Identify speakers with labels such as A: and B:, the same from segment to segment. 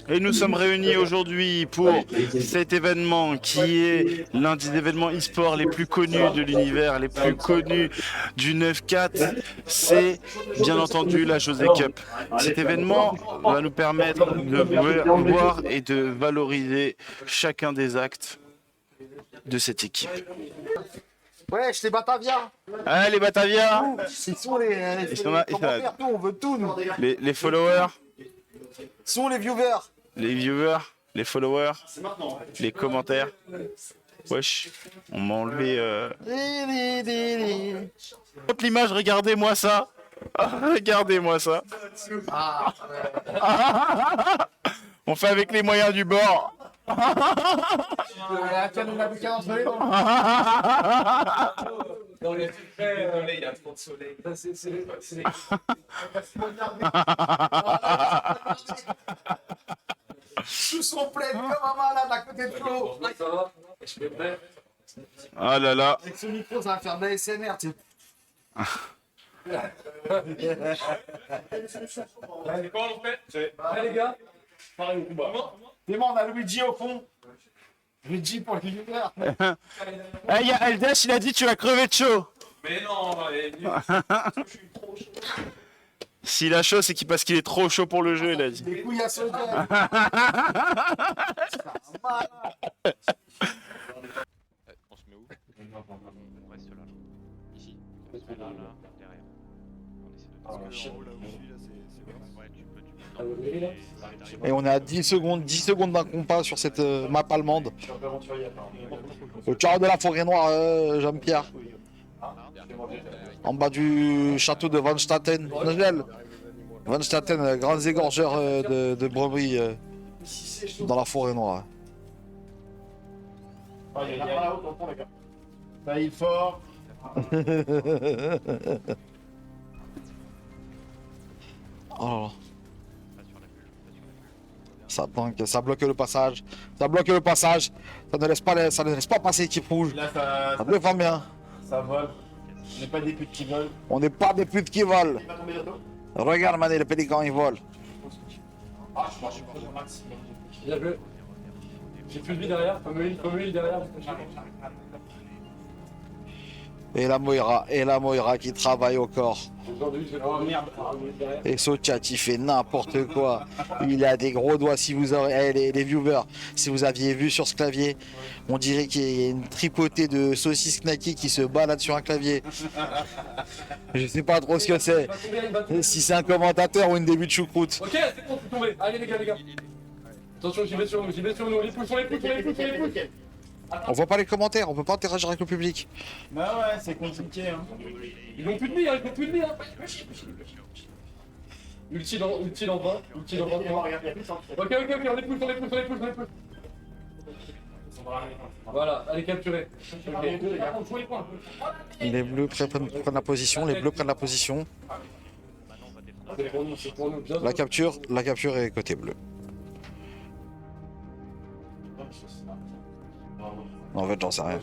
A: Et nous sommes réunis aujourd'hui pour cet événement qui est l'un des événements e-sport les plus connus de l'univers, les plus connus du 9-4. C'est bien entendu la José Cup. Cet événement va nous permettre de voir et de valoriser chacun des actes de cette équipe.
B: Ouais, les Bataviens.
A: Ah, les Bataviens.
B: Ils sont les
A: Ils sont là,
B: commentaires, nous, on veut tout, nous.
A: les followers,
B: Ils sont les viewers.
A: les viewers, les followers, les commentaires. Wesh, on m'a enlevé... Toute l'image, regardez-moi ça. Regardez-moi ça. On fait avec les moyens du bord.
C: Dans les désolé, il y a trop de soleil.
B: Sous son plaid comme un malade à côté de Flo.
C: Ça va? Je suis prêt.
A: Ah là là.
B: Avec ce micro, ça va faire de l'ASMR, tu sais.
C: Allez, comment on fait? Allez les gars, pareil au combat.
B: C'est bon, on a Luigi au fond. Luigi pour les viewers.
A: Eh, y a Eldash, il a dit tu vas crever de chaud.
C: Mais non, je suis trop chaud.
A: S'il a chaud, c'est parce qu'il est trop chaud pour le jeu, il a dit.
B: Des couilles à sauter.
D: On se met où? On reste là. Ici? On se met là, derrière. On essaie de Ouais, tu peux.
E: Et on est à 10 secondes d'un compas sur cette map allemande. Au cœur de la forêt noire, Jean-Pierre. En bas du château de Van Staten. Van Staten, grands égorgeurs de brebis dans la forêt noire.
B: Ah, il y en a pas là-haut, t'entends, les gars. Ça y fort.
E: Oh là là. Ça bloque le passage. Ça bloque le passage. Ça ne laisse pas passer l'équipe rouge.
B: Là,
E: Ça défend bien.
B: ça vole. On n'est pas des putes qui volent.
E: On n'est pas des putes qui volent.
B: Il va tomber bientôt.
E: Regarde, Mané, le pélican, il vole.
B: Ah, je suis pas max.
C: Bien joué. J'ai plus de vie derrière, faut me heal derrière.
E: Et la Moira qui travaille au corps.
B: Oh merde.
E: Et Sotiat, il fait n'importe quoi. Il a des gros doigts. Si vous aurez, les viewers, si vous aviez vu sur ce clavier, on dirait qu'il y a une tripotée de saucisses knacky qui se balade sur un clavier. Je sais pas trop ce que c'est. Si c'est un commentateur ou une début de choucroute.
C: Ok, c'est bon, c'est tombé. Allez les gars. Attention, j'y vais sur nous. Les pouces, on les pousse.
E: On voit pas les commentaires, on peut pas interagir avec le public.
B: Bah ouais, c'est compliqué, hein.
C: Ils n'ont plus de vie, hein. Ulti dans 20. Ulti dans 20. Ok, on les pousse. Voilà, allez capturer.
E: Les bleus prennent la position,
C: C'est pour nous, bien.
E: La capture est côté bleu. En fait, j'en sais rien.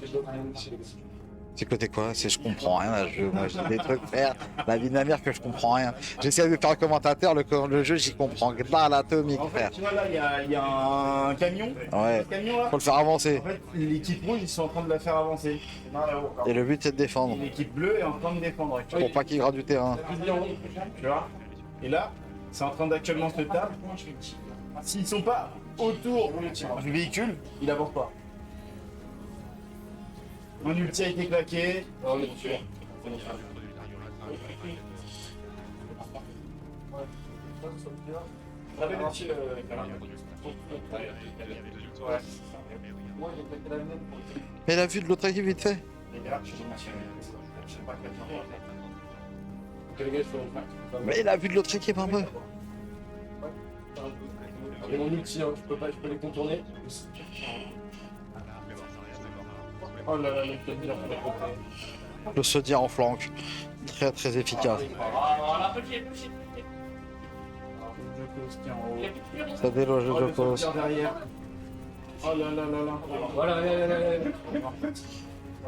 E: C'est côté quoi? Je comprends rien à ce jeu. Moi, j'ai des trucs faire. La vie de ma mère que je comprends rien. J'essaie de faire un commentateur, le jeu, j'y comprends. Là, l'atomique,
B: En fait,
E: frère.
B: tu vois, là, il y a un camion.
E: Ouais.
B: Un camion, là.
E: Faut le faire avancer.
B: En fait, l'équipe rouge, ils sont en train de la faire avancer.
E: Et le but, c'est de défendre.
B: L'équipe bleue est en train de défendre.
E: Pour pas qu'il gratte du terrain.
B: Tu vois? Et là, c'est en train d'actuellement se taper. S'ils sont pas autour du véhicule, il avance pas. Mon ulti a été claqué.
C: On est sûr.
E: Mais la vue de l'autre équipe, vite fait. Mais la vue de l'autre équipe, un peu.
C: J'ai mon ulti, hein, je peux les contourner. Oh là là, le cabinet,
E: Le Sodia en flanc. Très très efficace. Ça déloge le Jokos.
B: Derrière. Oh là là là là.
C: Voilà, allez.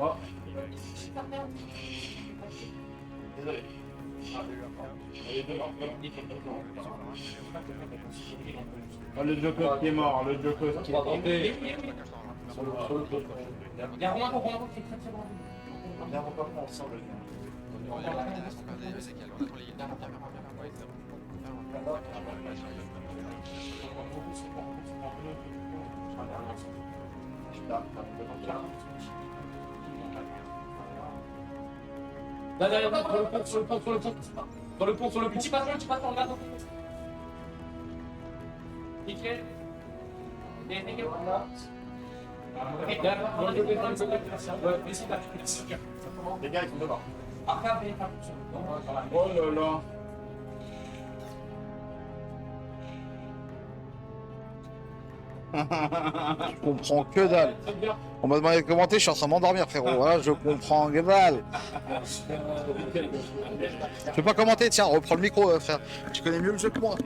B: Oh. Ah, le Joker qui est mort, le Joker qui est mort.
C: Attendez. Il y a Romain qui est très très bon.
B: On est encore ensemble.
C: Là derrière, sur le pont. Dans le pont, sur le petit patron, regarde. Nickel. Nickel.
B: Les gars, ils sont devant.
C: Oh
B: Oh là là.
E: Je comprends que dalle. On m'a demandé de commenter, je suis en train de m'endormir, frérot. Voilà, je comprends que dalle. Je peux pas commenter, tiens, reprends le micro, frère. Tu connais mieux le jeu que moi.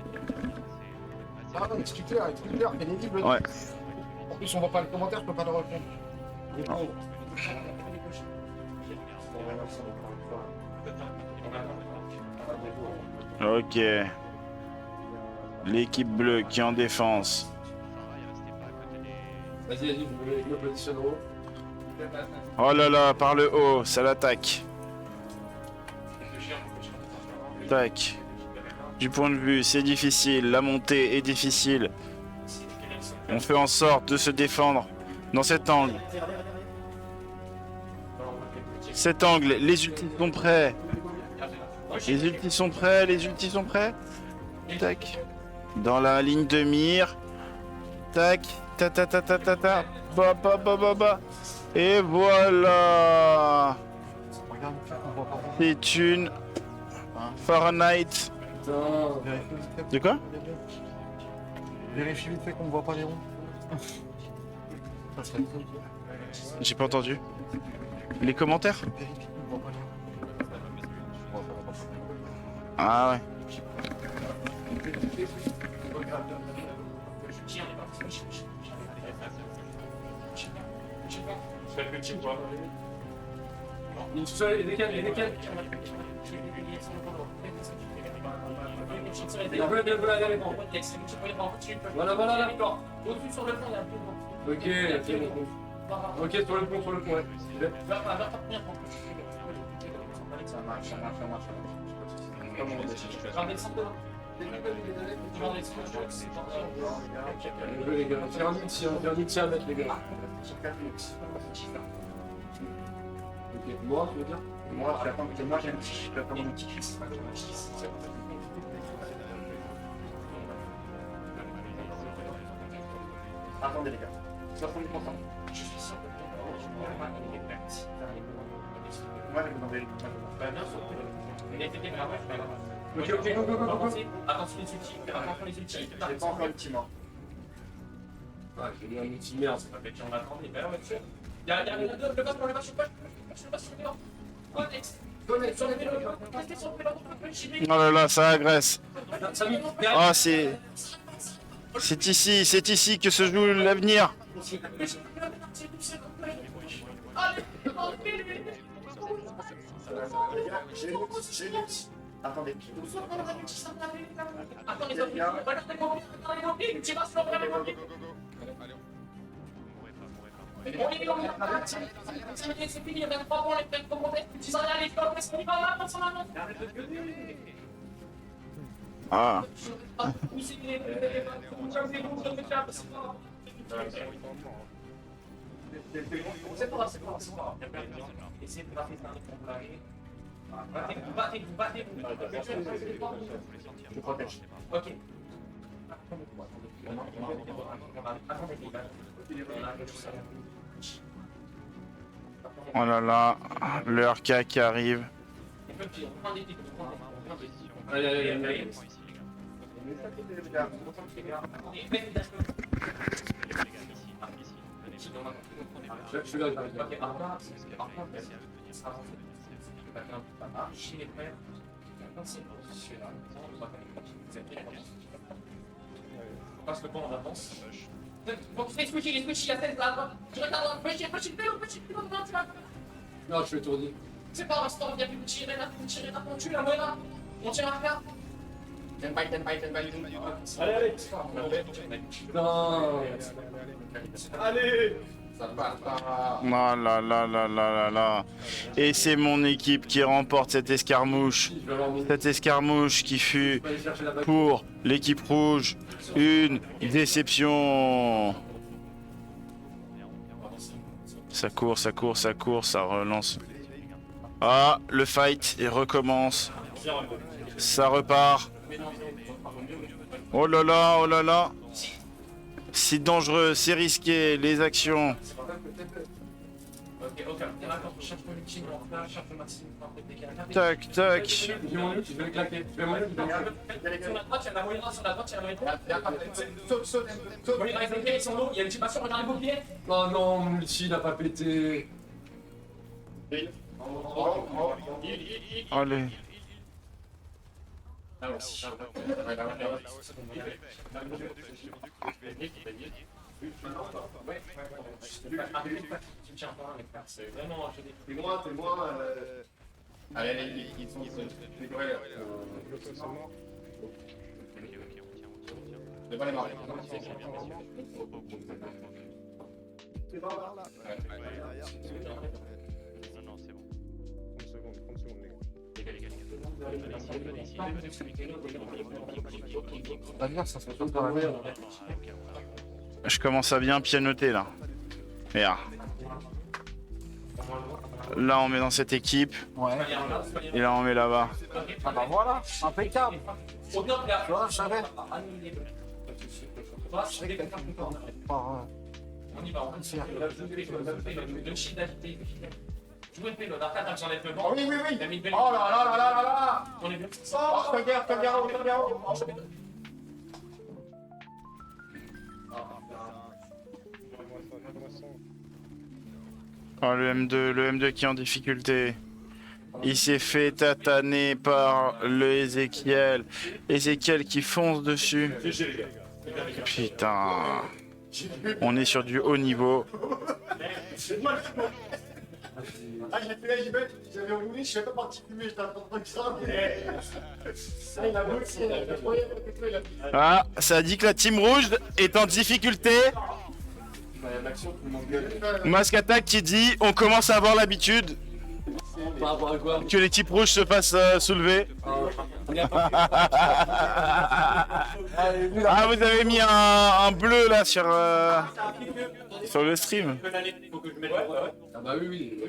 B: Ah non, explique-leur, fais des livres.
A: Ouais.
B: En plus, on voit pas le commentaire, je peux pas le répondre.
A: Ok. L'équipe bleue qui est en défense.
C: Vas-y, je me positionne haut.
A: Oh là là, par le haut, ça l'attaque. Tac. Du point de vue, c'est difficile. La montée est difficile. On fait en sorte de se défendre dans cet angle. Cet angle, les ultis sont prêts. Les ultis sont prêts, les ultis sont prêts. Tac. Dans la ligne de mire. Tac. Ta ta ta ta ta ta. Ba ba ba ba ba. Et voilà. C'est une Fahrenheit. De quoi?
E: Vérifie vite fait qu'on ne voit pas les ronds.
A: J'ai pas entendu. Les commentaires? Ah ouais.
C: Voilà. Au-dessus sur le pont, il y a un peu de vent. Ok, sur le pont, ouais.
B: Ça marche.
C: Les gars, c'est un outil à mettre, les gars. Ok, moi, tu veux dire?
B: Moi, j'attends que moi, j'ai un petit. Attendez, les gars. 70%. Je suis sûr que moi, je vais vous envoyer
C: Ok, go. Attention les outils.
B: J'ai pas encore le petit mort.
C: Ah, j'ai mis un outil merde, c'est pas fait qu'on attendait. Mais non, monsieur. Il y a le bas, je suis pas sur le vélo. Connect sur le vélo. Restez sur le vélo.
A: Oh là là, ça agresse.
C: Salut.
A: Oh, c'est ici que se joue l'avenir.
B: Attendez.
A: Ah.
C: C'est pas grave. Essayez de battez.
B: Je protège.
C: Ok.
A: Oh là là, le RK qui arrive.
C: Allez. Je suis là. On passe le pont en avance. Les squishy, la tête là. Je regarde un petit peu, tu vas. Non, je suis étourdi. C'est pas un instant, viens me tirer là, ton cul là, voilà. On tire à faire. Ten by.
B: Allez, allez.
C: Non.
B: Allez.
C: Ça passe pas.
A: Ah là là là là là là. Et c'est mon équipe qui remporte cette escarmouche. Cette escarmouche qui fut pour l'équipe rouge une déception. Ça court, ça relance. Ah, le fight et recommence. Ça repart. Oh là là, oh là là. C'est dangereux, c'est risqué, les actions.
C: Ok, cherche le meeting, cherche le maximum.
A: Tac, tac.
C: Je vais le claquer. Sur la droite, il y a la moyenne, sur la droite, il y a la moyenne. Saute. Moyenne, ils sont low, il y a une petite passion, regardez vos pieds.
F: Oh non, mon multi il a pas pété.
A: Allez.
B: T'es moins. Allez, ils sont décorés là. C'est pas les marrer.
D: Non, c'est bon.
G: 30 secondes, les gars.
A: Je commence à bien pianoter là. Merde. Là on met dans cette équipe.
E: Ouais.
A: Et là on met là-bas.
E: Ah bah voilà, impeccable. Tu vois, je savais.
C: On y va, on va faire le chiffre d'agilité. Jouez le pélo, d'arcade, j'enlève le banc.
B: Oui.
C: Il a mis le vélo.
B: Oh là.
C: On est bien.
B: Oh, Kagaro.
A: Oh, le M2 qui est en difficulté. Il s'est fait tataner par le Ezekiel. Ezekiel qui fonce dessus. Putain. On est sur du haut niveau.
B: Ah, j'avais roulé, je suis pas parti fumer, j'étais en train de ça. Ça, il a bossé,
A: Ah, ça dit que la team rouge est en difficulté. Masque Attack qui dit on commence à avoir l'habitude
F: Par rapport à quoi?
A: que l'équipe rouge se fasse soulever. Ah, vous avez mis un bleu là sur le stream.
F: Ah bah oui.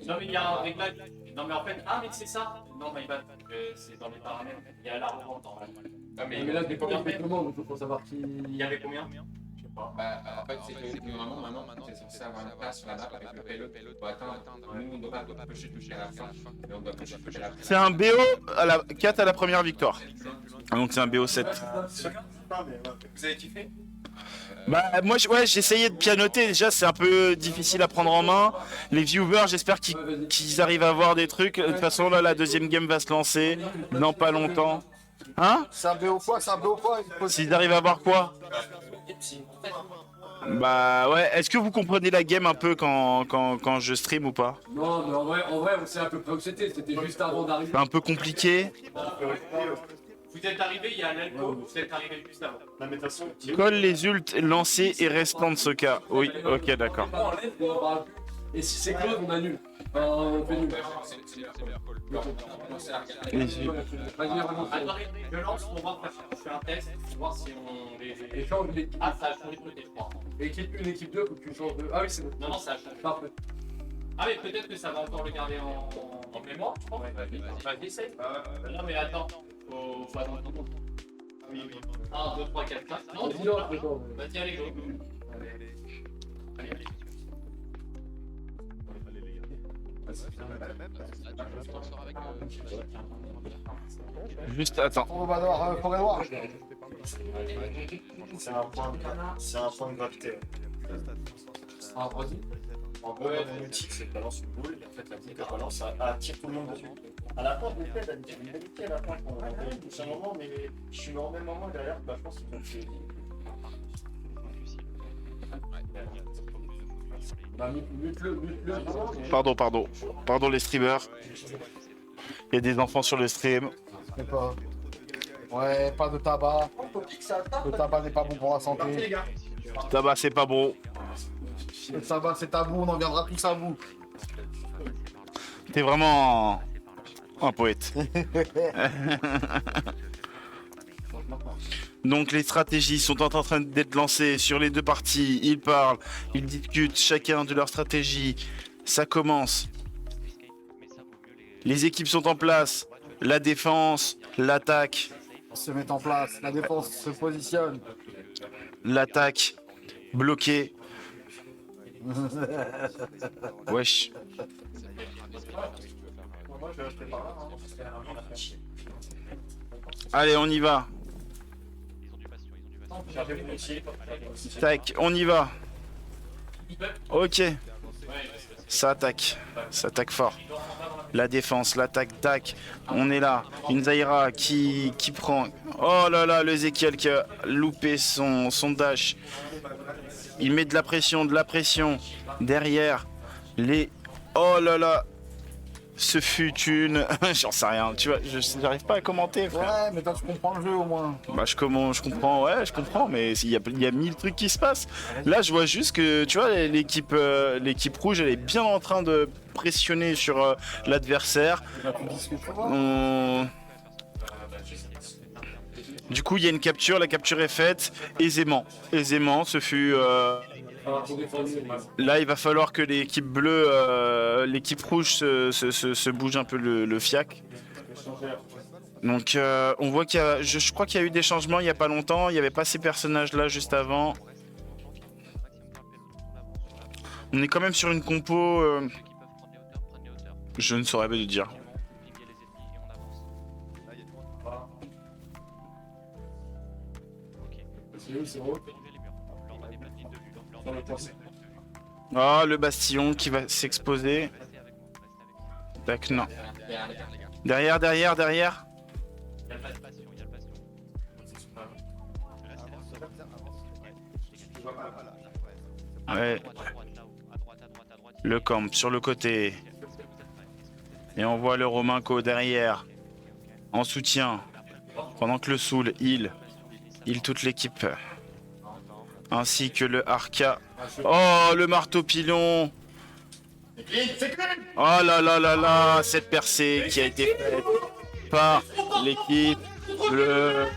C: Non mais il y a un réglage. Non mais en fait, mais c'est ça. Non mais c'est dans les paramètres. Il y a la revente en fait.
F: Mais là, c'est combien de comment? Il faut savoir qui.
C: Il y avait combien?
H: Bah, en fait, c'est que normalement, maintenant, c'est censé avoir une place sur la map avec le payload pour atteindre. Nous, on ne doit pas pusher à la fin, mais on doit pusher à la fin.
A: C'est un BO à la 4 à la première victoire. Donc c'est un BO 7.
B: Vous avez kiffé?
A: Bah moi j'ai essayé de pianoter, déjà c'est un peu difficile à prendre en main. Les viewers j'espère qu'ils arrivent à voir des trucs. De toute façon là la deuxième game va se lancer dans pas longtemps. Hein?
E: C'est un BO quoi?
A: S'ils arrivent à voir quoi? Bah ouais, est-ce que vous comprenez la game un peu quand je stream ou pas?
F: Non, mais en vrai, on sait à peu près où c'était. C'était juste avant d'arriver.
A: C'est un peu compliqué.
C: Vous êtes arrivé, il y a l'alco, vous êtes arrivé juste avant.
B: La métation.
A: Colle les ults lancés et restants de ce cas. Oui, ok d'accord.
F: On enlève et on parle plus. Et si c'est close, on annule. Enfin, on fait nul.
C: Je lance pour voir, je fais un test pour voir si on les.
F: Échange l'équipe.
C: Ah, ça a changé de côté, je crois.
F: Équipe 1, équipe 2, faut que tu changes de. Ah oui, c'est bon.
C: Non, ça a changé.
F: Parfait.
C: Ah, mais peut-être que ça va encore le garder en mémoire, je crois. Vas-y, essaye. Non, mais attends, faut attendre tout le monde. 1, 2, 3, 4, 5. Non,
F: Dis-le, attends.
C: vas-y, allez, go. Allez.
A: Juste attends.
E: On va devoir forêt noire.
B: C'est un point de gravité.
F: Ah, vas-y.
B: En gros, la multi, c'est que balance une boule, et en fait, la boule, elle balance, ça attire tout le monde dessus. À la fin, je l'ai fait, elle a une qualité à la fin, c'est un moment, mais je suis au même moment derrière, bah, je pense qu'ils ont fait.
D: Ouais, il y a plus de focus sur les
F: Bah, mute-le.
A: Pardon les streamers. Il y a des enfants sur le stream.
E: Je sais pas. Ouais, pas de tabac. Le tabac n'est pas bon pour la santé.
A: Tabac, c'est pas bon.
E: Le tabac, c'est à vous, on en viendra tous à vous.
A: T'es vraiment un poète. Donc les stratégies sont en train d'être lancées sur les deux parties. Ils parlent, ils discutent chacun de leur stratégie. Ça commence. Les équipes sont en place. La défense, l'attaque.
E: Se met en place, la défense se positionne.
A: L'attaque bloquée. Wesh. Allez, on y va. Tac, on y va. Ok. Ça attaque fort. La défense, l'attaque, tac. On est là. Une Zaira qui prend. Oh là là, le Ezekiel qui a loupé son dash. Il met de la pression. Derrière, les. Oh là là. Ce fut une. J'en sais rien. Tu vois, j'arrive pas à commenter, frère.
E: Ouais, mais toi tu comprends le jeu au moins.
A: Bah je comprends, ouais, je comprends, mais il y a 1000 trucs qui se passent. Là, je vois juste que, tu vois, l'équipe rouge, elle est bien en train de pressionner sur l'adversaire. Du coup, il y a une capture, la capture est faite aisément. Ce fut... Là, il va falloir que l'équipe bleue, l'équipe rouge se bouge un peu le fiac. Donc, on voit qu'il y a, je crois qu'il y a eu des changements il n'y a pas longtemps. Il n'y avait pas ces personnages-là juste avant. On est quand même sur une compo. Je ne saurais pas te dire. Ah, le Bastillon qui va s'exposer. Tac, non. Derrière. Ouais. Le camp sur le côté. Et on voit le Romainco derrière. En soutien. Pendant que le Soul heal toute l'équipe. Ainsi que le Arca. Oh, le marteau pilon. Oh là là là là, cette percée qui a été faite par l'équipe bleu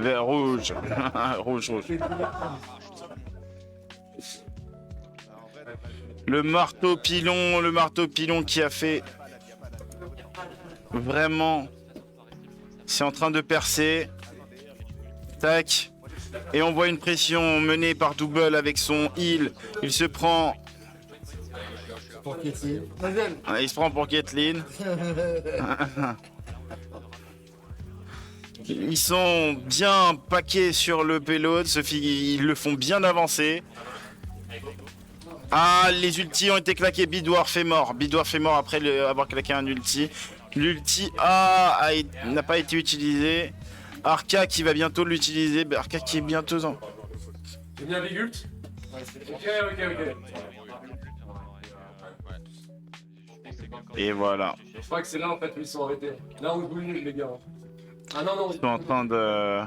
A: vert rouge. rouge. Le marteau pilon qui a fait vraiment. C'est en train de percer. Tac. Et on voit une pression menée par Double avec son heal. Il se prend. Il se prend pour Kathleen. Ils sont bien paqués sur le payload. Ils le font bien avancer. Ah, les ultis ont été claqués. Bidwarf est mort. Après avoir claqué un ulti. L'ulti n'a pas été utilisé. Arca qui va bientôt l'utiliser. Arca qui est bientôt en...
F: J'ai mis un big ult. Ok.
A: Et voilà.
F: Je crois que c'est là en fait où ils sont arrêtés. Là où ils les gars. Ah non.
A: Ils sont en train de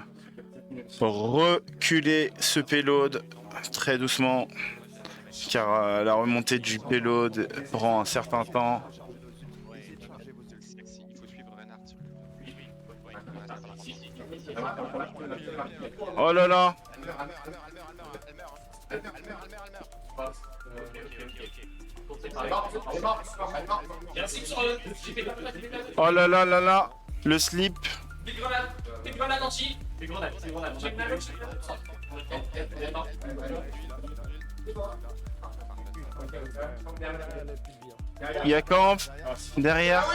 A: reculer ce payload très doucement. Car la remontée du payload prend un certain temps. Oh là là. Oh là là là là. Le slip. Il y a Camp derrière.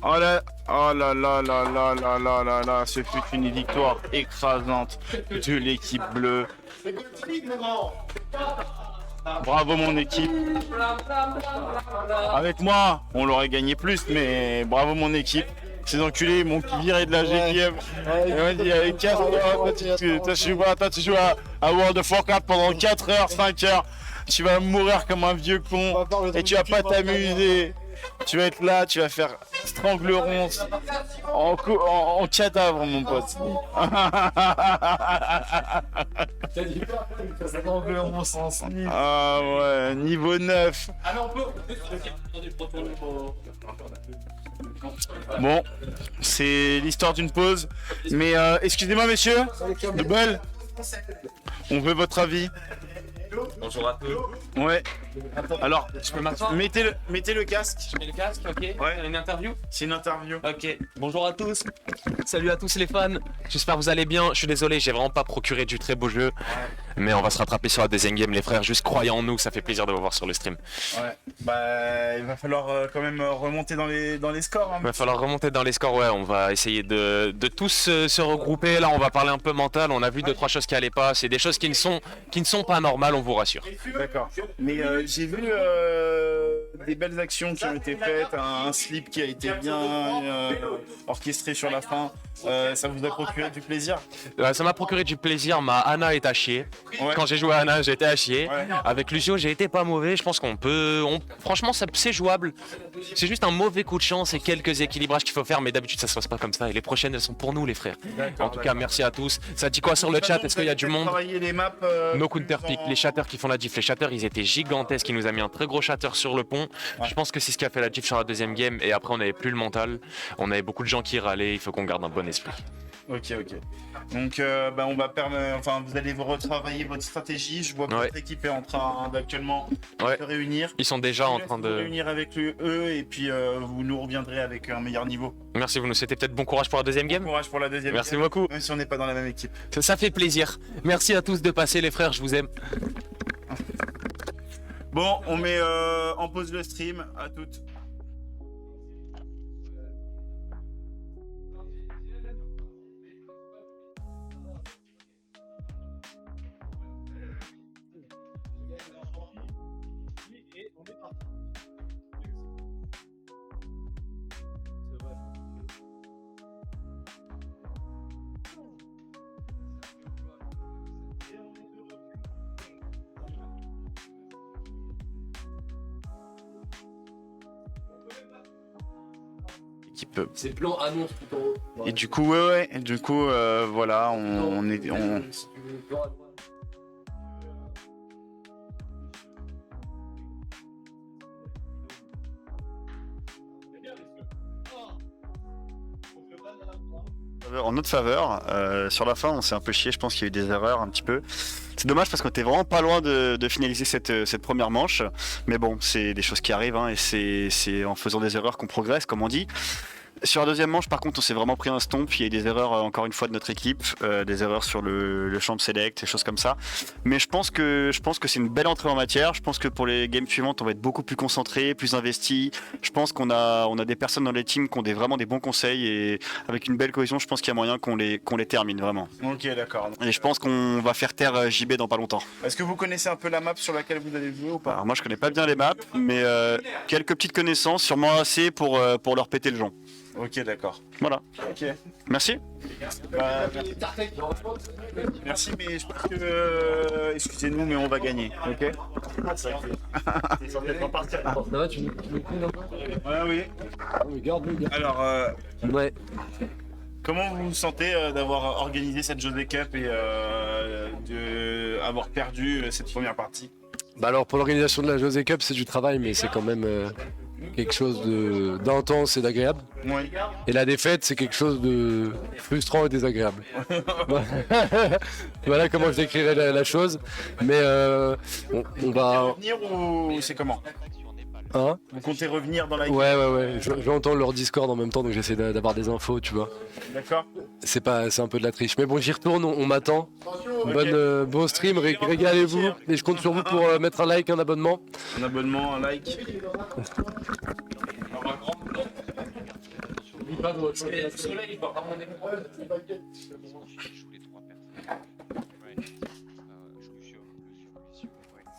A: Oh là là là là là là, ce fut une victoire écrasante de l'équipe bleue. Bravo mon équipe. Avec moi, on l'aurait gagné plus, mais bravo mon équipe. Ces enculés m'ont viré de la GTM. Et on m'a dit, allez, casse-toi, toi, tu joues à World of Warcraft pendant 4 heures, 5 heures. Tu vas mourir comme un vieux con et tu vas pas t'amuser. Tu vas être là, tu vas faire strangleron en cadavre, mon pote.
E: Strangleron sans slip.
A: Ah ouais, niveau 9.
C: Ah mais on peut.
A: Bon, c'est l'histoire d'une pause. Mais excusez-moi, messieurs, Double, on veut votre avis.
C: Bonjour à tous.
A: Ouais. Alors,
C: Je peux m'asseoir?
A: mettez le casque.
C: Je mets le casque, ok.
A: Ouais.
C: Une interview?
A: C'est une interview.
C: Ok. Bonjour à tous. Salut à tous les fans. J'espère que vous allez bien. Je suis désolé, j'ai vraiment pas procuré du très beau jeu. Mais on va se rattraper sur la deuxième game, les frères. Juste croyez en nous, ça fait plaisir de vous voir sur le stream.
A: Ouais. Bah, il va falloir quand même remonter dans les scores. Hein.
C: Il va falloir remonter dans les scores, ouais. On va essayer de tous se regrouper. Là, on va parler un peu mental. On a vu 2-3 choses qui allaient pas. C'est des choses qui ne sont pas normales, on vous rassure.
A: D'accord. Mais j'ai vu des belles actions qui ont été faites, un slip qui a été bien orchestré sur la fin. Ça vous a procuré du plaisir?
C: Ça m'a procuré du plaisir. Ma Ana est à chier.
A: Ouais.
C: Quand j'ai joué à Ana, j'étais à chier.
A: Ouais.
C: Avec Lucio, j'ai été pas mauvais. Je pense franchement, c'est jouable. C'est juste un mauvais coup de chance et quelques équilibrages qu'il faut faire. Mais d'habitude, ça se passe pas comme ça. Et les prochaines, elles sont pour nous, les frères. En tout cas, merci à tous. Ça dit quoi sur le chat? Est-ce qu'il y a du monde?
A: Les maps,
C: No counter pick, les chatters qui font la diff. Les chatters, ils étaient gigantesques. Il nous a mis un très gros chatter sur le pont.
A: Ouais.
C: Je pense que c'est ce qui a fait la diff sur la deuxième game. Et après, on n'avait plus le mental. On avait beaucoup de gens qui râlaient. Il faut qu'on garde un bon esprit.
A: Ok. Donc, on va vous allez vous retravailler votre stratégie. Je vois que votre équipe est en train d'actuellement se réunir.
C: Ils sont déjà en train de
A: réunir avec eux et puis vous nous reviendrez avec un meilleur niveau.
C: Merci, vous nous souhaitez peut-être bon courage pour la deuxième game.
A: Bon courage pour la deuxième.
C: Merci
A: game,
C: beaucoup.
A: Même si on n'est pas dans la même équipe.
C: Ça fait plaisir. Merci à tous de passer, les frères. Je vous aime.
A: Bon, on met en pause le stream. À toutes.
F: C'est plan annonce tout en haut.
A: Et du coup, voilà, on est.
I: En notre faveur, sur la fin on s'est un peu chié, je pense qu'il y a eu des erreurs un petit peu. C'est dommage parce qu'on était vraiment pas loin de finaliser cette première manche, mais bon, c'est des choses qui arrivent hein, et c'est en faisant des erreurs qu'on progresse comme on dit. Sur la deuxième manche, par contre, on s'est vraiment pris un stomp. Il y a eu des erreurs, encore une fois, de notre équipe, des erreurs sur le champ de select, des choses comme ça. Mais je pense que c'est une belle entrée en matière. Je pense que pour les games suivantes, on va être beaucoup plus concentré, plus investi. Je pense qu'on a des personnes dans les teams qui ont vraiment des bons conseils et avec une belle cohésion, je pense qu'il y a moyen qu'on les termine vraiment.
A: Ok, d'accord.
I: Et je pense qu'on va faire taire JB dans pas longtemps.
A: Est-ce que vous connaissez un peu la map sur laquelle vous allez jouer ou pas?
I: Alors moi, je connais pas bien les maps, mais quelques petites connaissances, sûrement assez pour leur péter le jonc.
A: Ok, d'accord.
I: Voilà.
A: Ok.
I: Merci.
A: Merci, mais je pense que excusez-nous, mais on va gagner. Ok.
F: Ça va, tu me coules un peu?
A: Ouais, oui.
F: Regarde.
A: Alors,
F: Ouais.
A: comment vous vous sentez d'avoir organisé cette José Cup et d'avoir perdu cette première partie?
F: Bah alors pour l'organisation de la José Cup, c'est du travail, mais c'est quand même quelque chose d'intense et d'agréable.
A: Oui.
F: Et la défaite, c'est quelque chose de frustrant et désagréable. Voilà comment je décrirais la chose. Mais on va...
A: Revenir ou c'est comment?
F: Hein?
A: Vous comptez revenir dans la
F: Ouais. J'entends leur Discord en même temps, donc j'essaie d'avoir des infos, tu vois.
A: D'accord.
F: C'est un peu de la triche. Mais bon, j'y retourne, on m'attend. Bon stream, régalez-vous. Et je compte sur vous pour mettre un like, un abonnement.
A: Un abonnement, un like.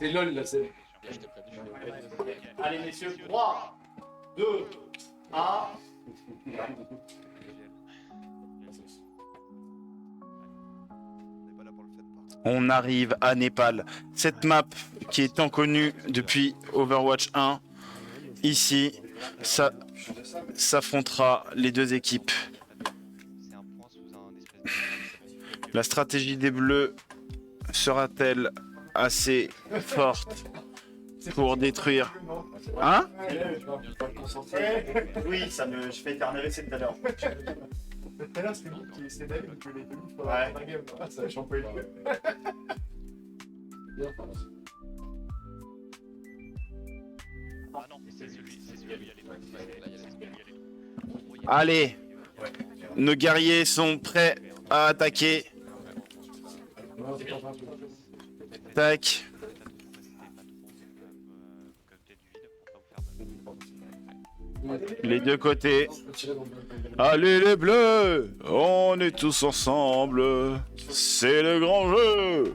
F: C'est LOL là, c'est.
B: Allez messieurs, 3, 2, 1,
A: On arrive à Népal. Cette map qui est tant connue depuis Overwatch 1, ici, ça s'affrontera les deux équipes.
D: C'est un point sous un espèce de...
A: La stratégie des Bleus sera-t-elle assez forte pour détruire? Hein?
B: Oui, ça me. Je fais éternuer, c'est tout à l'heure.
G: Tout à l'heure, c'était lui qui s'est d'avis que les deux fois
B: Ouais.
G: dans la game. Ah, ça, j'en peux plus.
D: Ah non, c'est celui où il y a les deux. Là, il y a celui où il y a les deux. En gros, il y a-
A: Allez, nos guerriers sont prêts à attaquer. Tac. Les deux côtés. Allez les bleus, on est tous ensemble. C'est le grand jeu.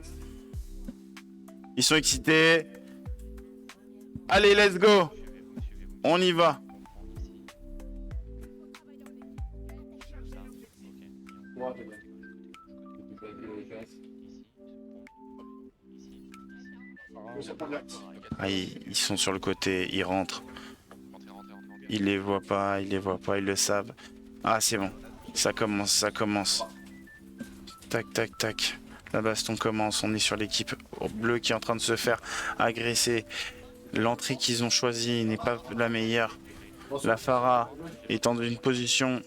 A: Ils sont excités. Allez, let's go. On y va. Ah, ils sont sur le côté, ils rentrent. Ils les voient pas, ils le savent. Ah, c'est bon. Ça commence. Tac, tac, tac. La baston commence. On est sur l'équipe bleue qui est en train de se faire agresser. L'entrée qu'ils ont choisie n'est pas la meilleure. La Pharah est dans une position.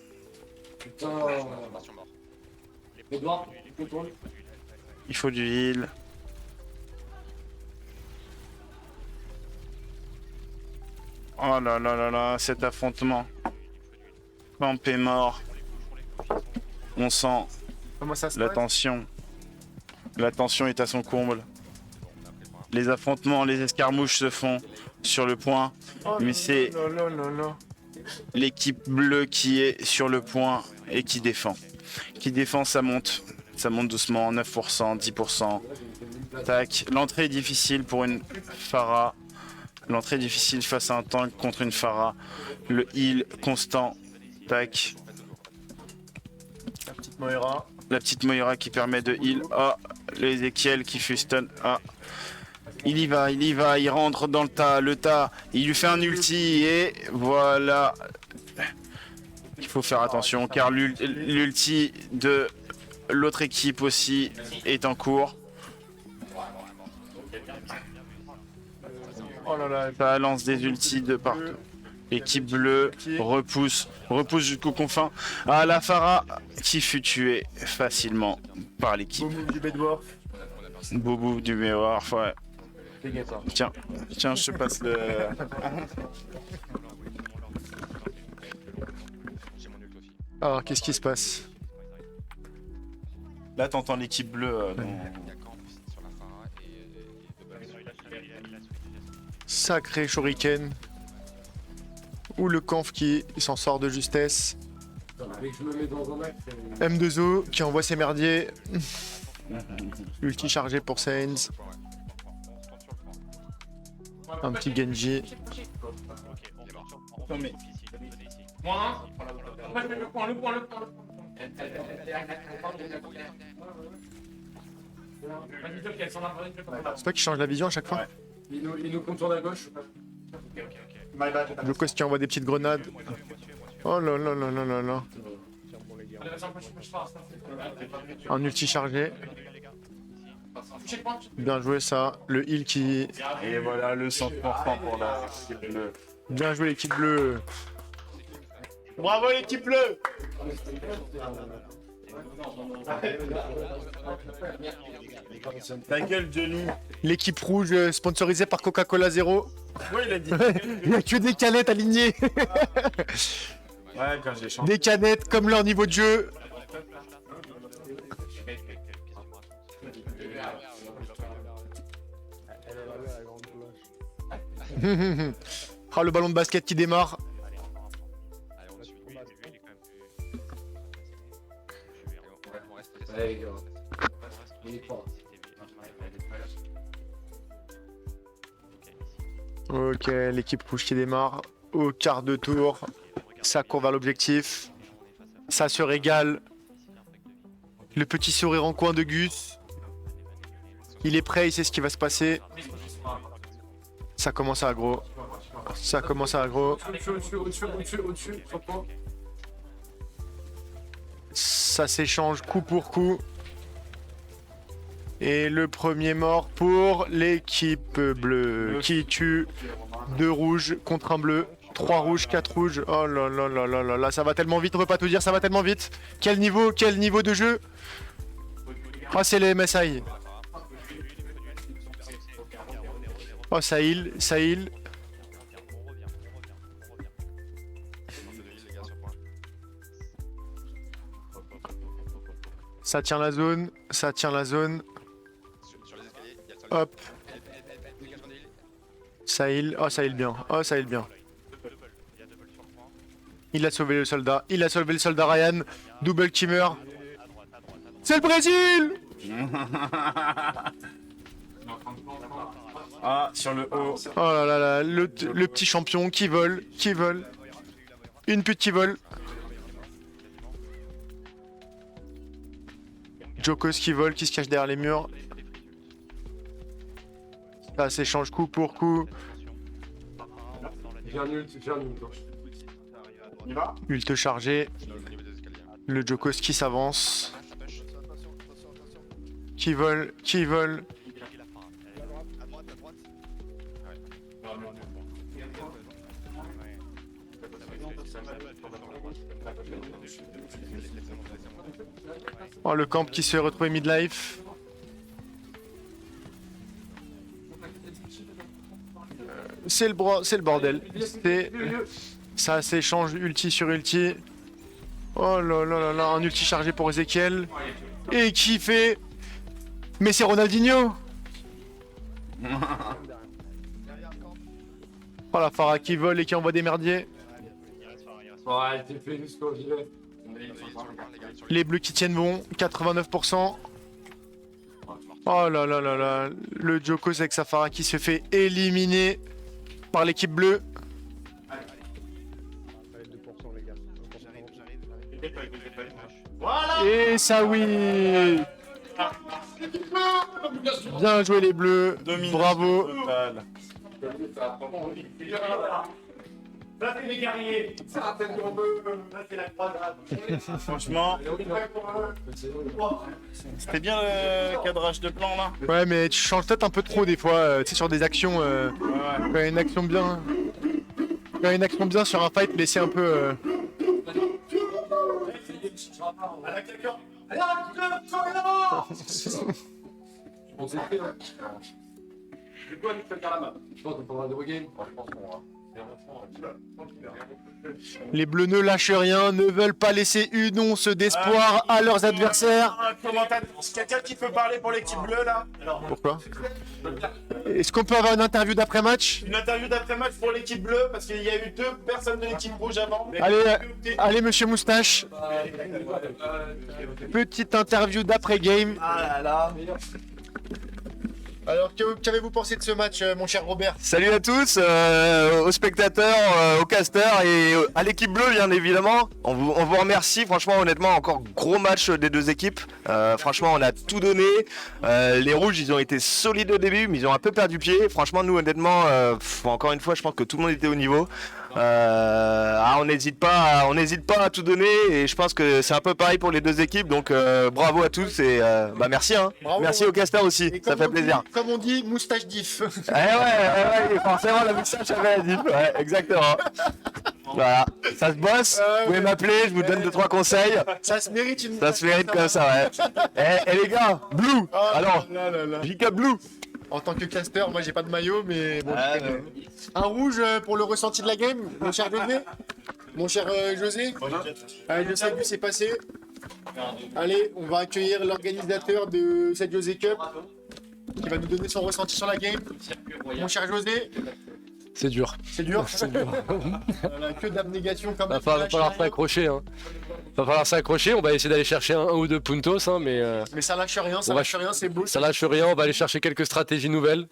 A: Il faut du heal. Oh là là là là, cet affrontement. Pamp est mort. On sent
G: Comment ça se
A: la
G: passe?
A: tension. La tension est à son comble. Les affrontements, les escarmouches se font sur le point. Mais c'est l'équipe bleue qui est sur le point et qui défend. Qui défend, ça monte. Ça monte doucement, 9%, 10%. Tac. L'entrée est difficile pour une Pharah. L'entrée est difficile face à un tank contre une Pharah. Le heal constant. Tac.
G: La petite Moira.
A: La petite Moira qui permet de heal. Ah, l'Ezekiel qui fait stun. Ah. Il y va, il rentre dans le tas. Il lui fait un ulti et voilà. Il faut faire attention car l'ulti de l'autre équipe aussi est en cours.
G: Oh là là.
A: Ça lance des ultis de partout. L'équipe bleue repousse jusqu'au confin. Ah, la Pharah qui fut tuée facilement par l'équipe.
G: Boum du Bedwars.
A: Boubou du Bedwars, ouais. Tiens, je te passe le...
G: Alors, qu'est-ce qui se passe?
A: Là, t'entends l'équipe bleue.
G: Sacré Shuriken. Ou le Kanf qui s'en sort de justesse. M2O qui envoie ses merdiers. Ulti chargé pour Sainz. Un petit Genji.
A: Non, mais...
G: C'est toi qui change la vision à chaque fois?
F: Il nous contourne à gauche.
G: Le Cos qui envoie des petites grenades. Oh là là là là là là. Un ulti chargé. Bien joué ça. Le heal qui...
A: Et voilà le 100% pour la l'équipe bleue.
G: Bien joué l'équipe bleue.
A: Bravo l'équipe bleue. Ta gueule Johnny.
G: L'équipe rouge sponsorisée par Coca-Cola Zero.
A: Ouais, il a dit.
G: Il n'y a que des canettes alignées.
A: Ouais, quand j'ai changé.
G: Des canettes comme leur niveau de jeu. Ah, le ballon de basket qui démarre.
D: Allez, on le suit. Lui, il est quand même plus...
G: Ok, l'équipe rouge qui démarre au quart de tour. Ça court vers l'objectif. Ça se régale. Le petit sourire en coin de Gus. Il est prêt, il sait ce qui va se passer. Ça commence à aggro. Ça commence à aggro. Ça s'échange coup pour coup. Et le premier mort pour l'équipe bleue qui tue 2 rouges contre un bleu. 3 rouges, 4 rouges. Oh là là là là là là, ça va tellement vite, on peut pas tout dire, ça va tellement vite. Quel niveau de jeu. Oh, c'est les MSI. Oh, ça heal, ça heal. Ça tient la zone, ça tient la zone. Hop. Ça heal, oh ça heal bien, oh ça heal bien. Il a sauvé le soldat, il a sauvé le soldat Ryan. Double qui meurt. C'est le Brésil.
A: Ah, sur le haut.
G: Oh là là là, le petit champion qui vole, qui vole. Une pute qui vole. Jokos qui vole, qui se cache derrière les murs. Ça s'échange coup pour coup. Ult chargé. Le Jokos qui s'avance. Qui vole, qui vole. Oh, le camp qui se fait retrouver midlife. C'est le bordel. Ça s'échange ulti sur ulti. Oh là là là là, un ulti chargé pour Ezekiel. Et qui fait... Mais c'est Ronaldinho. Oh la Farah qui vole et qui envoie des merdiers. Les bleus qui tiennent bon, 89%. Oh là là là là, le Jokos avec sa Farah qui se fait éliminer par l'équipe bleue. Et ça oui. Bien joué les bleus, bravo.
B: Ça c'est les guerriers. Ça c'est la croisade.
A: Franchement, c'était bien le cadrage de plan là.
G: Ouais, mais tu changes peut-être un peu trop des fois, tu sais, sur des actions. Quand il y a une action bien. Quand il y a une action bien sur un fight, laisser un peu. Les bleus ne lâchent rien, ne veulent pas laisser une once d'espoir à leurs adversaires.
B: Quelqu'un qui peut parler pour l'équipe bleue là?
G: Pourquoi? Est-ce qu'on peut avoir une interview d'après-match?
B: Une interview d'après-match pour l'équipe bleue parce qu'il y a eu 2 personnes de l'équipe rouge avant.
G: Allez, monsieur Moustache. Petite interview d'après-game.
B: Ah là là.
G: Alors, qu'avez-vous pensé de ce match, mon cher Robert?
J: Salut à tous, aux spectateurs, aux casters et à l'équipe bleue bien évidemment. On vous remercie, franchement honnêtement, encore gros match des 2 équipes. Franchement on a tout donné. Les rouges ils ont été solides au début mais ils ont un peu perdu pied. Franchement nous honnêtement, encore une fois je pense que tout le monde était au niveau. On n'hésite pas à tout donner et je pense que c'est un peu pareil pour les 2 équipes donc bravo à tous et merci hein.
G: Bravo.
J: Merci aux casters aussi, ça fait plaisir.
G: Comme on dit, moustache diff.
J: Ouais, forcément la moustache avait la diff, ouais, exactement. Voilà, ça se bosse, vous pouvez m'appeler, je vous donne 2-3 conseils.
G: Ça se mérite une
J: Ça se mérite comme ça, ouais. Et les gars, Blue, alors, JK Blue.
G: En tant que caster, moi j'ai pas de maillot, mais bon. Un rouge pour le ressenti de la game, mon cher José. Mon cher José. Allez, je sais que c'est passé. Allez, on va accueillir l'organisateur de cette José Cup qui va nous donner son ressenti sur la game. Mon cher José.
F: C'est dur.
G: C'est dur. Voilà, que d'abnégation comme
F: Va falloir s'accrocher. Hein. Va falloir s'accrocher. On va essayer d'aller chercher un ou 2 puntos, hein, mais
G: ça lâche rien, c'est beau.
F: Ça lâche rien. On va aller chercher quelques stratégies nouvelles.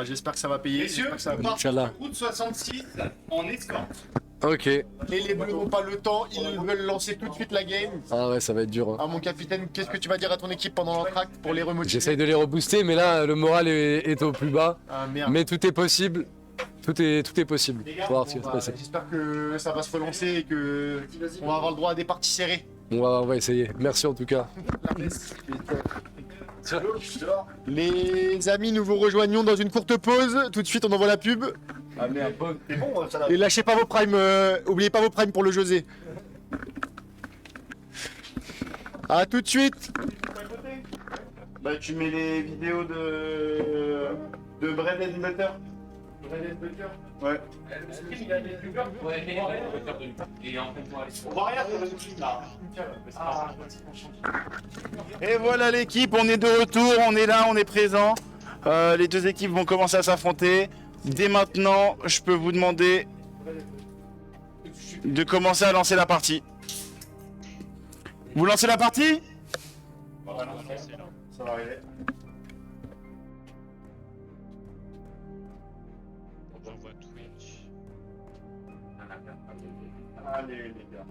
G: J'espère que ça va payer.
B: Messieurs,
G: J'espère que ça va payer.
B: par
F: Inch'Allah.
B: route 66 en escorte.
F: Ok.
G: Et les bleus n'ont pas le temps, ils veulent lancer tout de suite la game.
F: Ah ouais, ça va être dur. Hein.
G: Ah mon capitaine, qu'est-ce que tu vas dire à ton équipe pendant l'entracte pour les remotiver?
F: J'essaye de les rebooster, mais là, le moral est au plus bas.
G: Ah merde.
F: Mais tout est possible. Tout est possible.
G: Les gars,
F: Faut voir ce qui va se
G: bah,
F: passer.
G: j'espère que ça va se relancer et que on va avoir le droit à des parties serrées.
F: On va essayer. Merci en tout cas.
G: Les amis, nous vous rejoignons dans une courte pause. Tout de suite, on envoie la pub.
I: Ah merde, c'est bon, ça
G: Et lâchez pas vos primes, oubliez pas vos primes pour le José. A tout de suite.
A: Bah tu mets les vidéos de Bread and Butter. Ouais. Et voilà l'équipe, on est de retour, on est là, on est présent. Les deux équipes vont commencer à s'affronter. Dès maintenant, je peux vous demander de commencer à lancer la partie. Vous lancez la partie?
B: Ça va arriver.
D: J'envoie Twitch.
B: Allez les gars.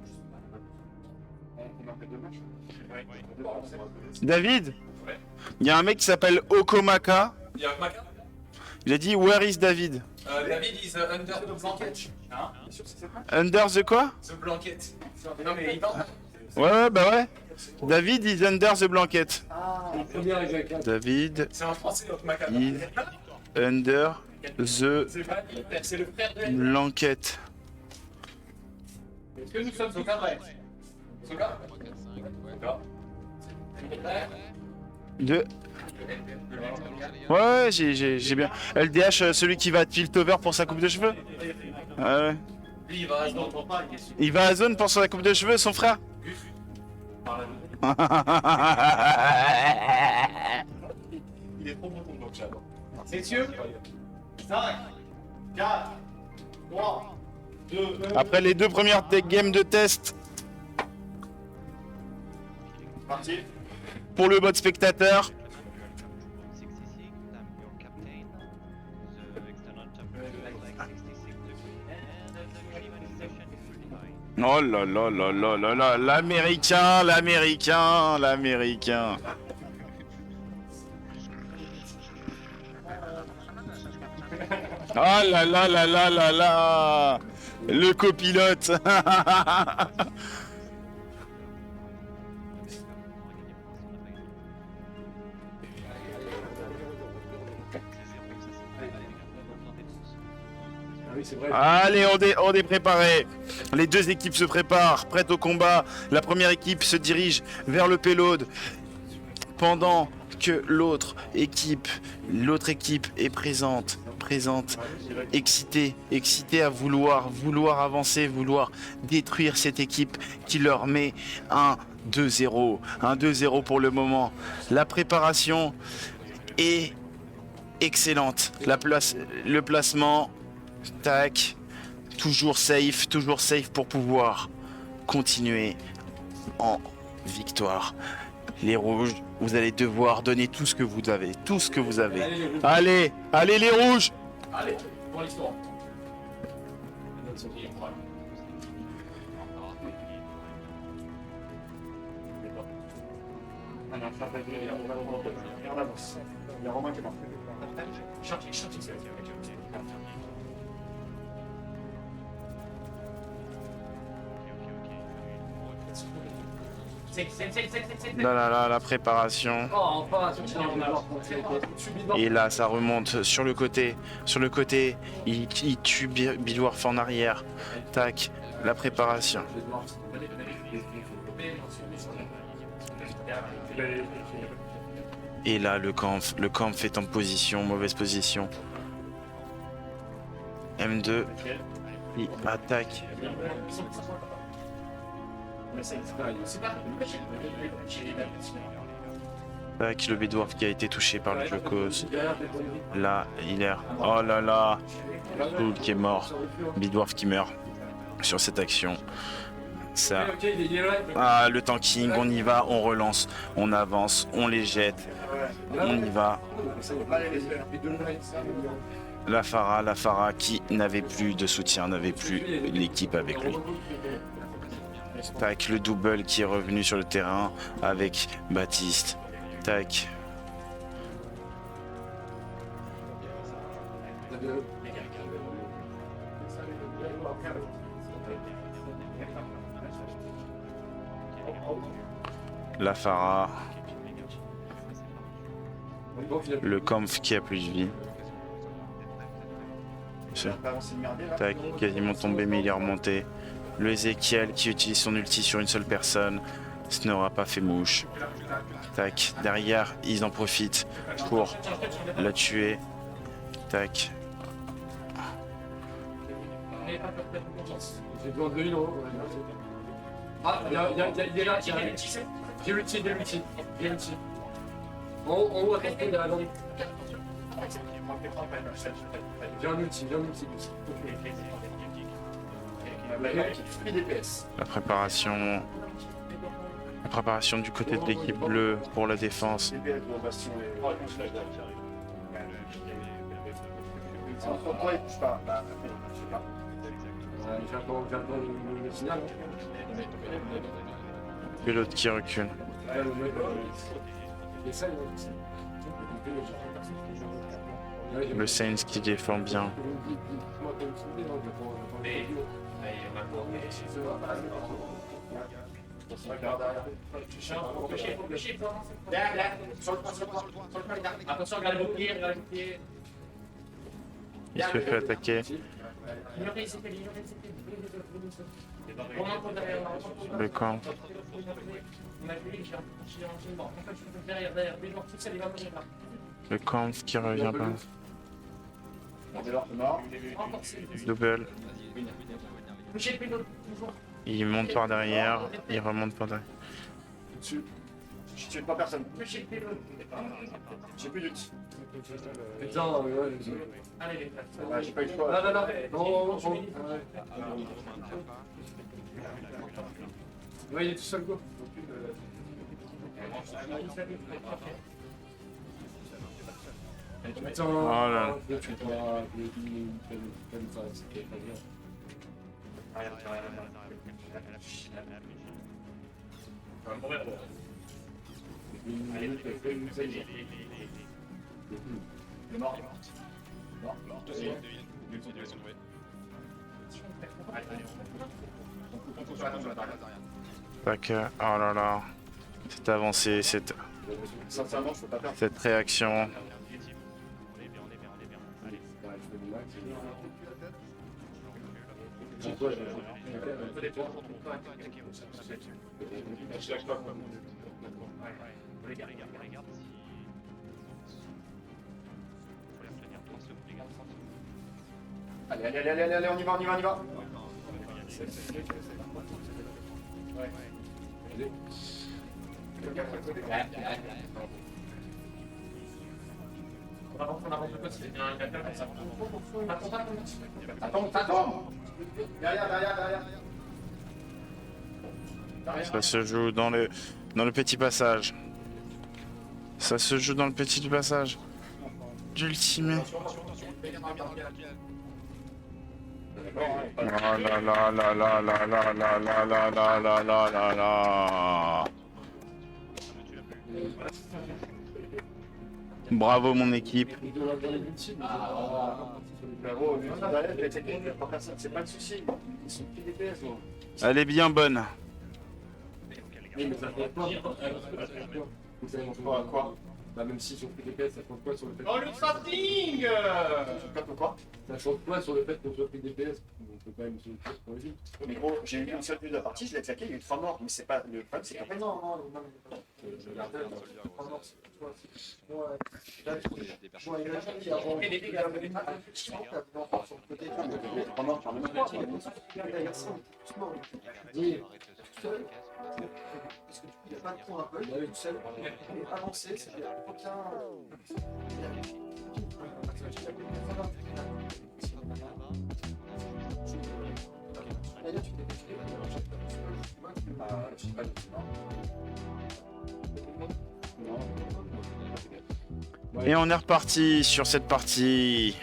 B: On a fait 2 matchs.
A: David, il y a un mec qui s'appelle Okomaka. Il a dit Where is David?
C: David is under the blanket.
A: Under the quoi?
C: The blanket. Non mais il va.
A: Ouais, bah ouais. David is under the blanket. David
C: C'est en français Okomaka.
A: is under the
C: C'est le frère de
A: blanket.
C: Est-ce que nous sommes Soka vrai? Soka?
A: De... Ouais, j'ai bien. LDH, celui qui va tilt over pour sa coupe de cheveux. Ouais.
C: Lui il va à zone.
A: Il va à zone pour sa coupe de cheveux, son frère.
B: Il est trop bon donc j'adore.
C: Messieurs,
B: 5, 4, 3, 2,
A: Après les 2 premières games de test
B: parti.
A: pour le mode spectateur. Oh là là là là là là, l'américain, l'américain, l'américain. Oh là là là là là là, le copilote. Allez, on est préparé. Les deux équipes se préparent, prêtes au combat. La première équipe se dirige vers le payload pendant que l'autre équipe est présente, excitée à vouloir avancer, vouloir détruire cette équipe qui leur met un 2-0. Un 2-0 pour le moment. La préparation est excellente. Le placement, tac, toujours safe pour pouvoir continuer en victoire. Les rouges, vous allez devoir donner tout ce que vous avez, Allez, les rouges.
C: allez, pour l'histoire.
B: Il y a Romain qui est mort.
A: Là, la préparation. Et là, ça remonte sur le côté. Il tue Bidwarf en arrière. Tac, la préparation. Et là, le camp est en position, mauvaise position. M2, il attaque. Tac, le Bidwarf qui a été touché par le Jokos. Là, il est... Oh là là, Poul qui est mort. Bidwarf qui meurt sur cette action. Ça... Ah, le tanking, on y va, on relance, on avance, on les jette. On y va. La Farah qui n'avait plus de soutien, n'avait plus l'équipe avec lui. Tac, le double qui est revenu sur le terrain avec Baptiste. Tac. La Farah. Le Kampf qui a plus de vie. Tac, quasiment tombé mais il est remonté. Le Ezekiel qui utilise son ulti sur une seule personne. Ce n'aura pas fait mouche. Tac, derrière, ils en profitent pour la tuer. Tac.
F: J'ai besoin de l'eau. Ah, il est là, j'ai l'ulti. En haut, attention, il y a la lampe. J'ai un ulti.
A: La préparation du côté de l'équipe bleue pour la défense. Et l'autre qui recule. Le Saints qui défend bien. Il se fait attaquer. Le camp. Le camp qui revient pas. Double. Il monte par derrière, il remonte par derrière.
B: Je tue pas personne. J'ai plus d'ulti.
F: Putain,
B: J'ai pas eu le choix.
F: Non. Ouais, il est tout seul, go. Putain,
A: oh là. Tac, oh là là. Cette avancée, cette réaction.
B: Allez, on y va. Attends. Derrière.
A: Ça se joue dans le petit passage. Ça se joue dans le petit passage. D'ultimé. Oh là là là là là là là là là là là là là. Bravo mon équipe.
B: C'est pas le souci. Ils sont plus DPS.
A: Elle est bien bonne.
B: Quoi?
F: Bah même si sur PDPS, ça change quoi sur le fait
B: Oh le starting quoi?
F: Ça change quoi sur le fait qu'on soit PDPS? On peut pas même se le faire pour les autres.
B: Mais gros, j'ai eu une seule vue de la partie, je l'ai claqué, il y a eu 3 morts, mais c'est pas le problème, c'est qu'après non. Parce que il n'y a pas de point un peu, il est tout seul, et avancer, c'est aucun.
A: Et on est reparti sur cette partie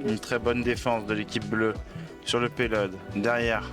A: Une très bonne défense de l'équipe bleue sur le payload. Derrière.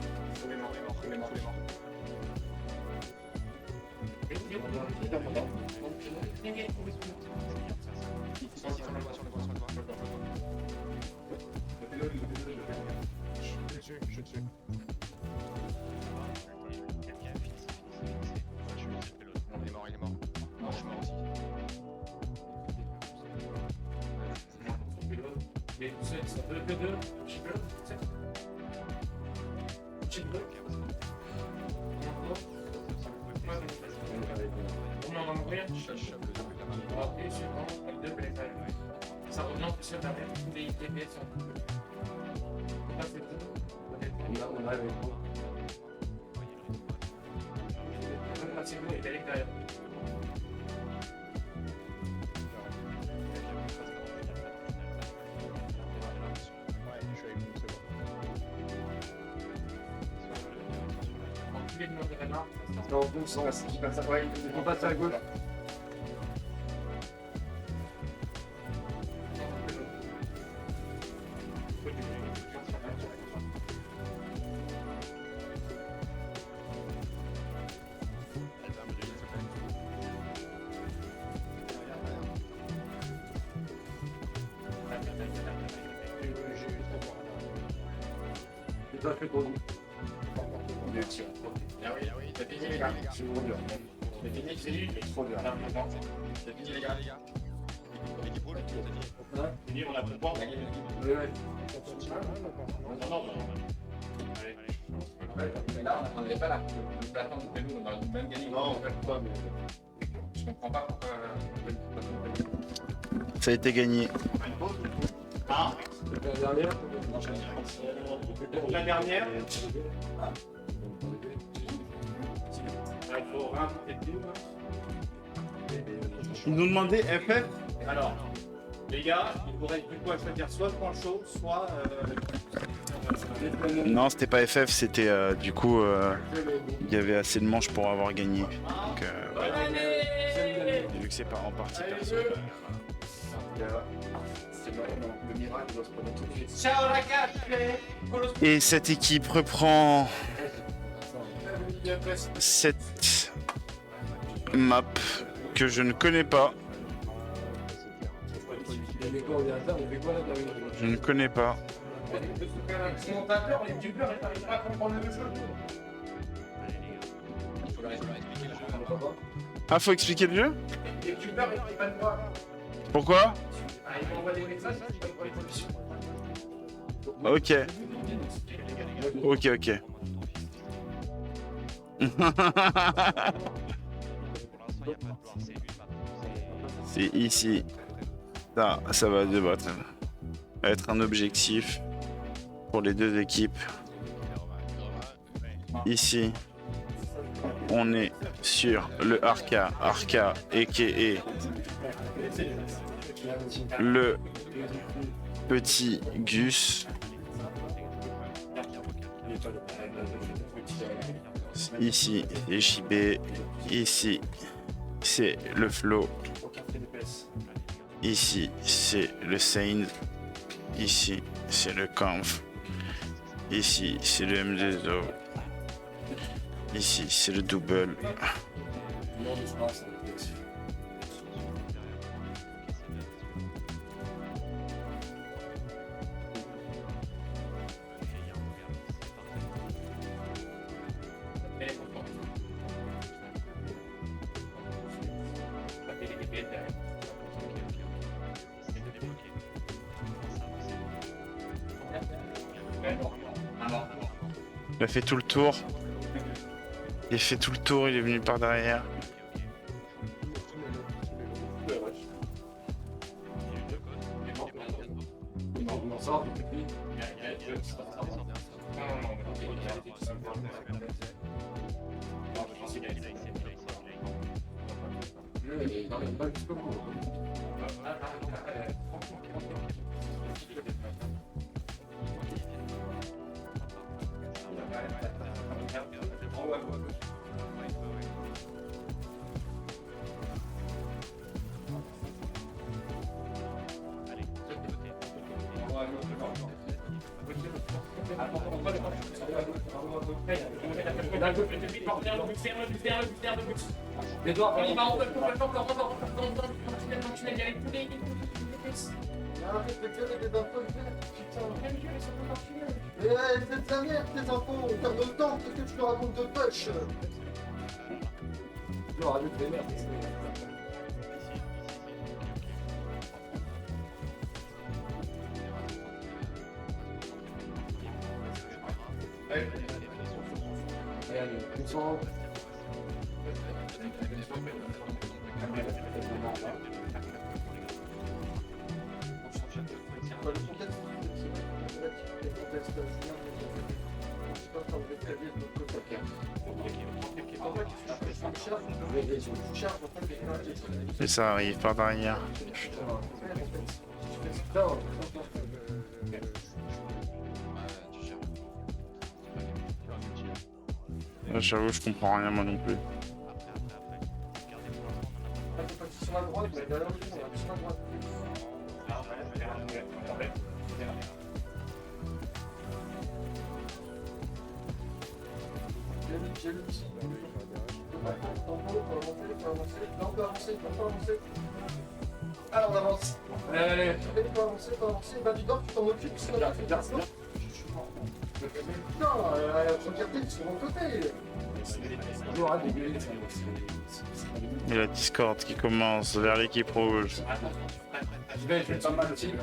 B: Ça revient plus sur la même DITP sur
G: On passe à gauche.
H: Là, on n'attendait pas le plateau de pélo, on aurait même gagné. Non, en fait, pas, mais je comprends pas pourquoi.
A: Ça a été gagné.
B: la dernière. Il faut réinventer le film.
A: Ils nous demandaient FF.
B: Alors, les gars, il faudrait du coup à choisir soit Francho, soit.
A: Non, c'était pas FF, c'était du coup, il y avait assez de manches pour avoir gagné. Donc, vu que c'est pas en partie perso.
B: Ciao ragazzi!
A: Et cette équipe reprend cette map que je ne connais pas. Je ne connais pas.
B: Les montateurs, les tubeurs, ils n'arrivent pas à comprendre le jeu.
A: Ah, faut expliquer le jeu?
B: Les tubeurs, ils n'arrivent pas.
A: Pourquoi?
B: Ils m'envoient des messages, ils ne comprennent pas les solutions.
A: Ok. Ok. C'est ici. Ça va être un objectif pour les deux équipes. Ici, on est sur le Arca aka le petit Gus. Ici, c'est JB. Ici, c'est le Flow. Ici, c'est le Saint. Ici, c'est le Kampf. Ici, c'est le M2O. Ici, c'est le Double. Il a fait tout le tour. Il a fait tout le tour, il est venu par derrière.
G: Edouard,
H: On y va, on peut complètement, on rentre dans le tunnel, il y a les poulets,
G: arrête de tirer des infos, putain. Mais c'est de la merde, tes infos, on perd notre temps, qu'est-ce que tu te racontes de pêche? Non, arrête de merde.
A: Et ça arrive par derrière. J'avoue, je comprends rien moi non plus.
G: Sur la droite, mais derrière le fond, sur la droite. J'ai le petit. On peut avancer. Alors on avance. Allez. On peut avancer. Bah du dors, tu t'en occupes, sinon tu fais bien. Non, regardez sur mon côté.
A: Et la Discord qui commence vers l'équipe rouge.
G: Je vais pas mal aussi.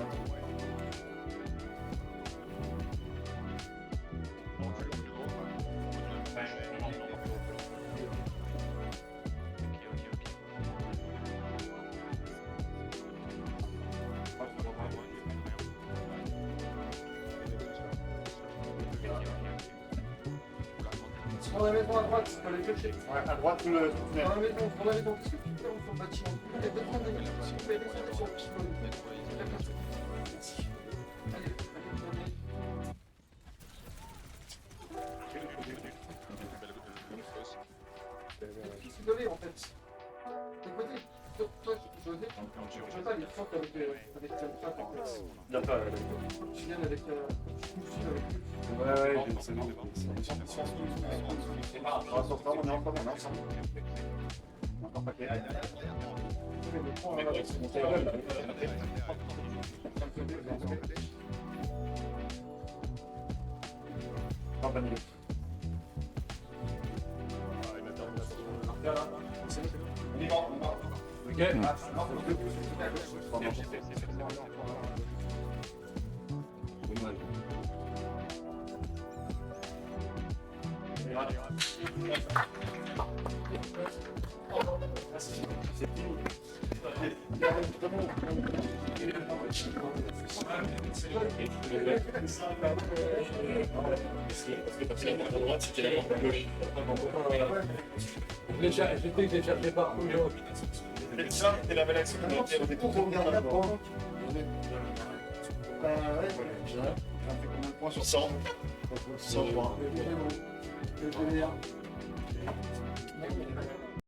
G: On la maison à droite, tu peux aller chercher.
B: Ouais, à droite, tout le tunnel.
G: Dans la maison, qu'est-ce que tu fais sur le bâtiment? Il y a peut-être un des mecs qui peut descendre sur le petit bonhomme. Merci. Allez, isolé en fait. Écoutez, toi, José, tu peux pas aller forte avec ça en fait.
B: D'accord.
G: Tu viens avec lui.
B: Ouais, c'est bon. C'est pas grave, on est encore ensemble. Encore pas clair.
F: J'étais déjà préparé.
B: Ça, c'était la belle action. On était trop bien là-bas. J'ai fait combien de points sur 100? 100 points.